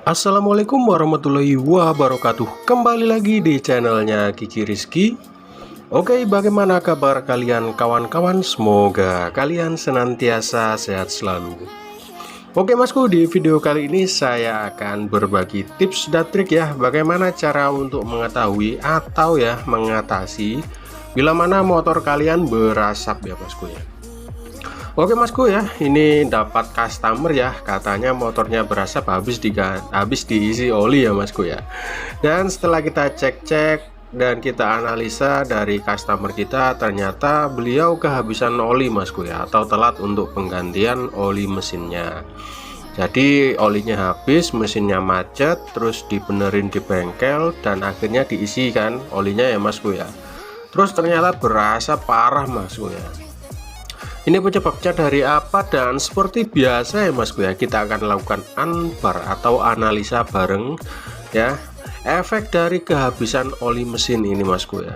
Assalamualaikum warahmatullahi wabarakatuh. Kembali lagi di channelnya Kiki Rizky. Oke, bagaimana kabar kalian kawan-kawan? Semoga kalian senantiasa sehat selalu. Oke masku, di video kali ini saya akan berbagi tips dan trik ya, bagaimana cara untuk mengetahui atau ya mengatasi bila mana motor kalian berasap ya masku ya. Oke masku ya, ini dapat customer ya, katanya motornya berasap habis diisi oli ya masku ya. Dan setelah kita cek-cek dan kita analisa dari customer kita, ternyata beliau kehabisan oli masku ya, atau telat untuk penggantian oli mesinnya. Jadi olinya habis, mesinnya macet, terus dibenerin di bengkel dan akhirnya diisikan olinya ya masku ya. Terus ternyata berasap parah masku ya. Ini penyebabnya dari apa, dan seperti biasa ya masku ya, kita akan lakukan unbar atau analisa bareng ya, efek dari kehabisan oli mesin ini masku ya.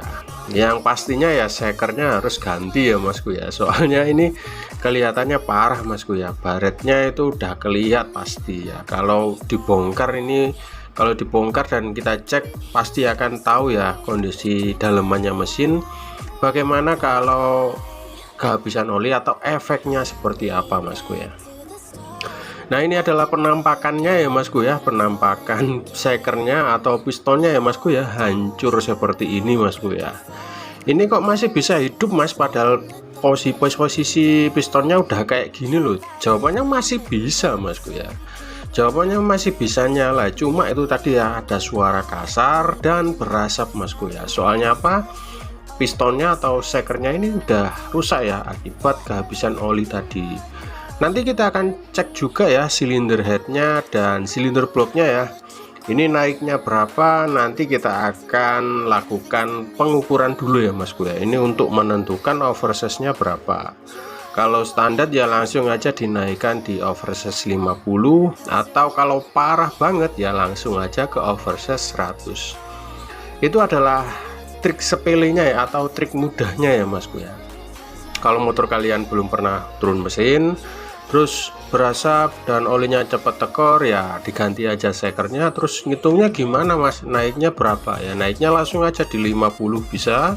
Yang pastinya ya sekernya harus ganti ya masku ya, soalnya ini kelihatannya parah masku ya, baretnya itu udah kelihatan pasti ya. Kalau dibongkar dan kita cek pasti akan tahu ya kondisi dalemannya mesin, bagaimana kalau kehabisan oli atau efeknya seperti apa masku ya. Nah ini adalah penampakannya ya masku ya, penampakan sekernya atau pistonnya ya masku ya, hancur seperti ini masku ya. Ini kok masih bisa hidup mas, padahal posisi pistonnya udah kayak gini loh. Jawabannya masih bisa masku ya, jawabannya masih bisa nyala, cuma itu tadi ya ada suara kasar dan berasap masku ya. Soalnya apa? Pistonnya atau sekernya ini udah rusak ya akibat kehabisan oli tadi. Nanti kita akan cek juga ya silinder headnya dan silinder bloknya ya, ini naiknya berapa. Nanti kita akan lakukan pengukuran dulu ya masku ya, ini untuk menentukan oversize-nya berapa. Kalau standar ya langsung aja dinaikkan di oversize 50, atau kalau parah banget ya langsung aja ke oversize 100. Itu adalah trik sepelenya ya, atau trik mudahnya ya masku ya. Kalau motor kalian belum pernah turun mesin terus berasap dan olinya cepat tekor ya, diganti aja sekernya. Terus ngitungnya gimana mas, naiknya berapa ya, naiknya langsung aja di 50 bisa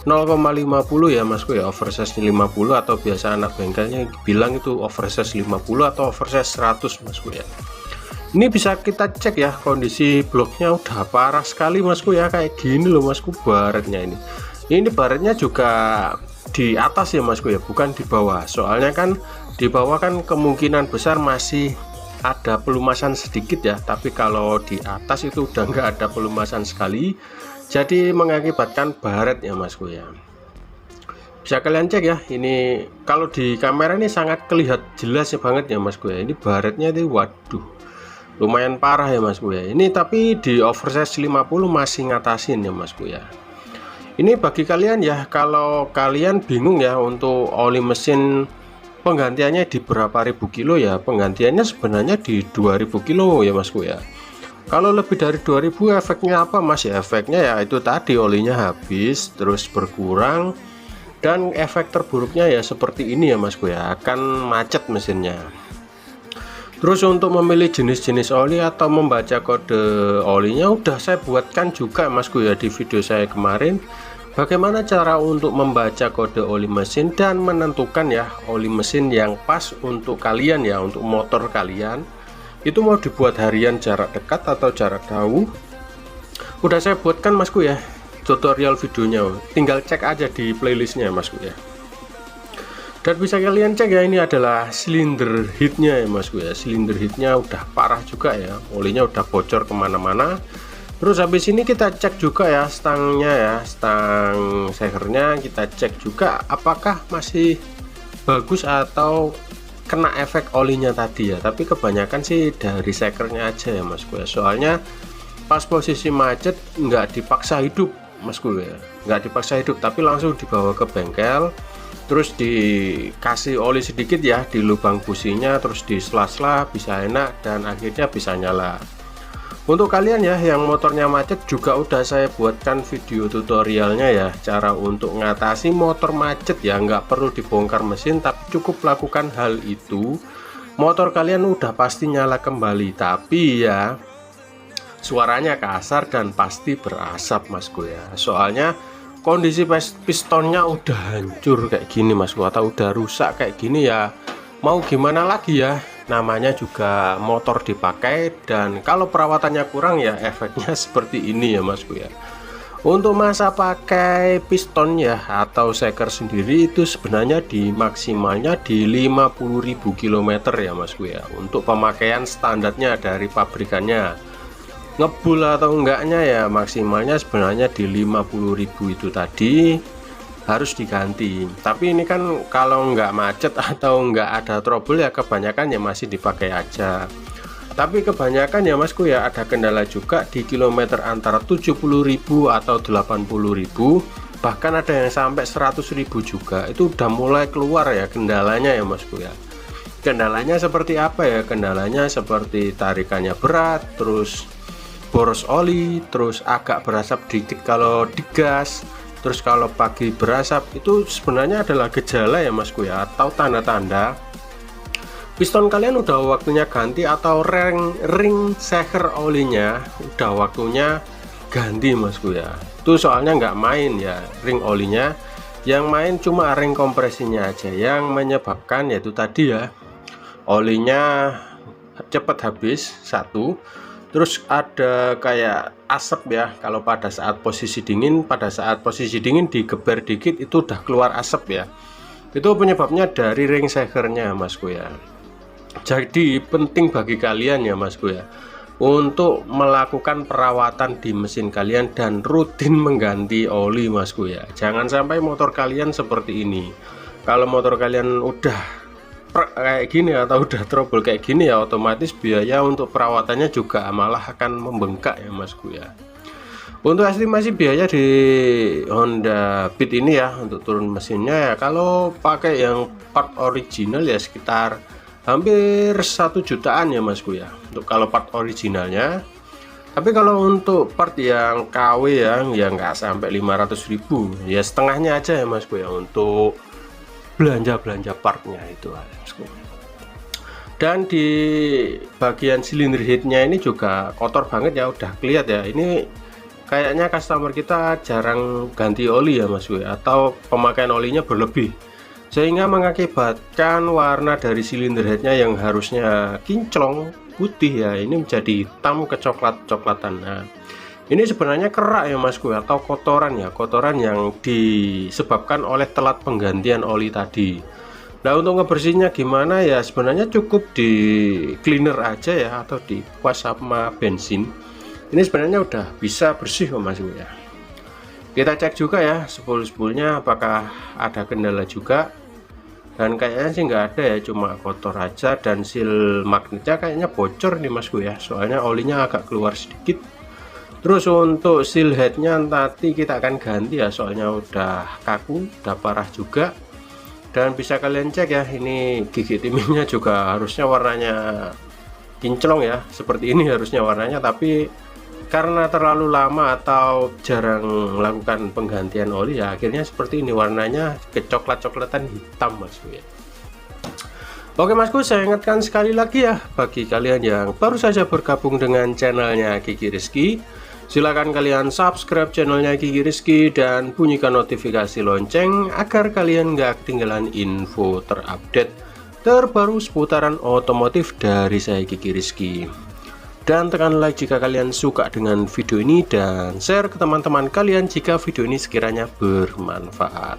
0,50 ya masku ya, oversize 50, atau biasa anak bengkelnya bilang itu oversize 50 atau oversize 100 masku ya. Ini bisa kita cek ya, kondisi bloknya udah parah sekali masku ya, kayak gini loh masku baretnya ini baretnya juga di atas ya masku ya, bukan di bawah. Soalnya kan di bawah kan kemungkinan besar masih ada pelumasan sedikit ya, tapi kalau di atas itu udah nggak ada pelumasan sekali, jadi mengakibatkan baret ya masku ya. Bisa kalian cek ya, ini kalau di kamera ini sangat kelihatan jelas ya banget ya masku ya, ini baretnya itu waduh lumayan parah ya masku ya. Ini tapi di oversize 50 masih ngatasin ya masku ya. Ini bagi kalian ya, kalau kalian bingung ya untuk oli mesin penggantiannya di berapa ribu kilo ya, penggantiannya sebenarnya di 2000 kilo ya masku ya. Kalau lebih dari 2000 efeknya apa mas ya, efeknya ya itu tadi olinya habis terus berkurang, dan efek terburuknya ya seperti ini ya masku ya, akan macet mesinnya. Terus untuk memilih jenis-jenis oli atau membaca kode olinya udah saya buatkan juga masku ya di video saya kemarin, bagaimana cara untuk membaca kode oli mesin dan menentukan ya oli mesin yang pas untuk kalian ya, untuk motor kalian. Itu mau dibuat harian jarak dekat atau jarak jauh, udah saya buatkan masku ya tutorial videonya, tinggal cek aja di playlistnya masku ya. Dan bisa kalian cek ya, ini adalah silinder headnya ya masku ya, silinder headnya udah parah juga ya, olinya udah bocor kemana-mana. Terus habis ini kita cek juga ya stangnya ya, stang sekernya kita cek juga apakah masih bagus atau kena efek olinya tadi ya. Tapi kebanyakan sih dari sekernya aja ya masku ya, soalnya pas posisi macet nggak dipaksa hidup masku ya, nggak dipaksa hidup tapi langsung dibawa ke bengkel, terus dikasih oli sedikit ya di lubang businya, terus di sela-sela bisa enak dan akhirnya bisa nyala. Untuk kalian ya yang motornya macet juga udah saya buatkan video tutorialnya ya, cara untuk ngatasi motor macet ya, nggak perlu dibongkar mesin tapi cukup lakukan hal itu motor kalian udah pasti nyala kembali, tapi ya suaranya kasar dan pasti berasap Masku ya. Soalnya kondisi pistonnya udah hancur kayak gini Masku, atau udah rusak kayak gini ya. Mau gimana lagi ya, namanya juga motor dipakai, dan kalau perawatannya kurang ya efeknya seperti ini ya Masku ya. Untuk masa pakai piston ya atau seker sendiri itu sebenarnya di maksimalnya di 50.000 km ya Masku ya. Untuk pemakaian standarnya dari pabrikannya, ngebul atau enggaknya ya maksimalnya sebenarnya di 50.000 itu tadi harus diganti. Tapi ini kan kalau enggak macet atau enggak ada trouble ya kebanyakan ya masih dipakai aja. Tapi kebanyakan ya Masku ya ada kendala juga di kilometer antara 70.000 atau 80.000, bahkan ada yang sampai 100.000 juga. Itu udah mulai keluar ya kendalanya ya Masku ya. Kendalanya seperti apa ya? Kendalanya seperti tarikannya berat, terus boros oli, terus agak berasap dikit kalau digas, terus kalau pagi berasap. Itu sebenarnya adalah gejala ya Masku ya, atau tanda-tanda piston kalian udah waktunya ganti, atau ring seker olinya udah waktunya ganti Masku ya. Itu soalnya nggak main ya ring olinya, yang main cuma ring kompresinya aja yang menyebabkan yaitu tadi ya, olinya cepat habis satu, terus ada kayak asap ya kalau pada saat posisi dingin. Pada saat posisi dingin digeber dikit itu udah keluar asap ya. Itu penyebabnya dari ring sekernya Masku ya. Jadi penting bagi kalian ya Masku ya untuk melakukan perawatan di mesin kalian dan rutin mengganti oli Masku ya. Jangan sampai motor kalian seperti ini. Kalau motor kalian udah kayak gini atau udah trouble kayak gini ya, otomatis biaya untuk perawatannya juga malah akan membengkak ya Masku ya. Untuk estimasi biaya di Honda Beat ini ya untuk turun mesinnya ya, kalau pakai yang part original ya sekitar hampir 1 jutaan ya Masku ya, untuk kalau part originalnya. Tapi kalau untuk part yang KW ya nggak sampai 500.000 ya, setengahnya aja ya Masku ya untuk belanja partnya itu Masku. Dan di bagian silinder headnya ini juga kotor banget ya, udah kelihatan ya. Ini kayaknya customer kita jarang ganti oli ya Masku ya, atau pemakaian olinya berlebih, sehingga mengakibatkan warna dari silinder headnya yang harusnya kinclong putih ya, ini menjadi hitam kecoklat-coklatan. Nah, ini sebenarnya kerak ya Masku ya, atau kotoran ya, kotoran yang disebabkan oleh telat penggantian oli tadi. Nah, untuk ngebersihnya gimana ya, sebenarnya cukup di cleaner aja ya, atau dikuas sama bensin. Ini sebenarnya udah bisa bersih Masku ya. Kita cek juga ya spool-spoolnya apakah ada kendala juga, dan kayaknya sih nggak ada ya, cuma kotor aja. Dan seal magnetnya kayaknya bocor nih Masku ya, soalnya olinya agak keluar sedikit. Terus untuk seal headnya nanti kita akan ganti ya, soalnya udah kaku, udah parah juga. Dan bisa kalian cek ya, ini gigi timingnya juga harusnya warnanya kinclong ya, seperti ini harusnya warnanya, tapi karena terlalu lama atau jarang melakukan penggantian oli ya, akhirnya seperti ini warnanya kecoklat-coklatan hitam Masku ya. Oke Masku, saya ingatkan sekali lagi ya, bagi kalian yang baru saja bergabung dengan channelnya Kiki Rizky, silakan kalian subscribe channelnya Kiki Rizky dan bunyikan notifikasi lonceng agar kalian nggak ketinggalan info terupdate terbaru seputaran otomotif dari saya Kiki Rizky. Dan tekan like jika kalian suka dengan video ini, dan share ke teman-teman kalian jika video ini sekiranya bermanfaat.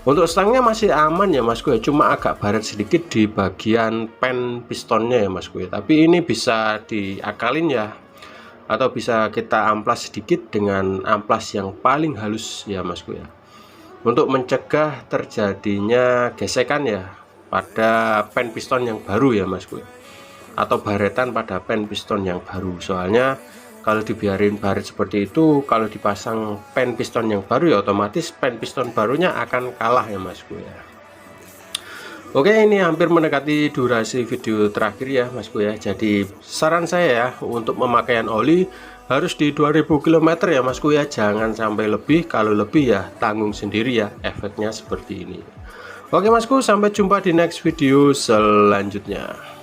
Untuk stangnya masih aman ya Masku ya, cuma agak baret sedikit di bagian pen pistonnya ya Masku ya. Tapi ini bisa diakalin ya, atau bisa kita amplas sedikit dengan amplas yang paling halus ya Masku ya, untuk mencegah terjadinya gesekan ya pada pen piston yang baru ya Masku ya, atau baretan pada pen piston yang baru. Soalnya kalau dibiarin baret seperti itu, kalau dipasang pen piston yang baru ya otomatis pen piston barunya akan kalah ya Masku ya. Oke, ini hampir mendekati durasi video terakhir ya Masku ya. Jadi saran saya ya untuk pemakaian oli harus di 2000 km ya Masku ya, jangan sampai lebih. Kalau lebih ya tanggung sendiri ya efeknya seperti ini. Oke Masku, sampai jumpa di next video selanjutnya.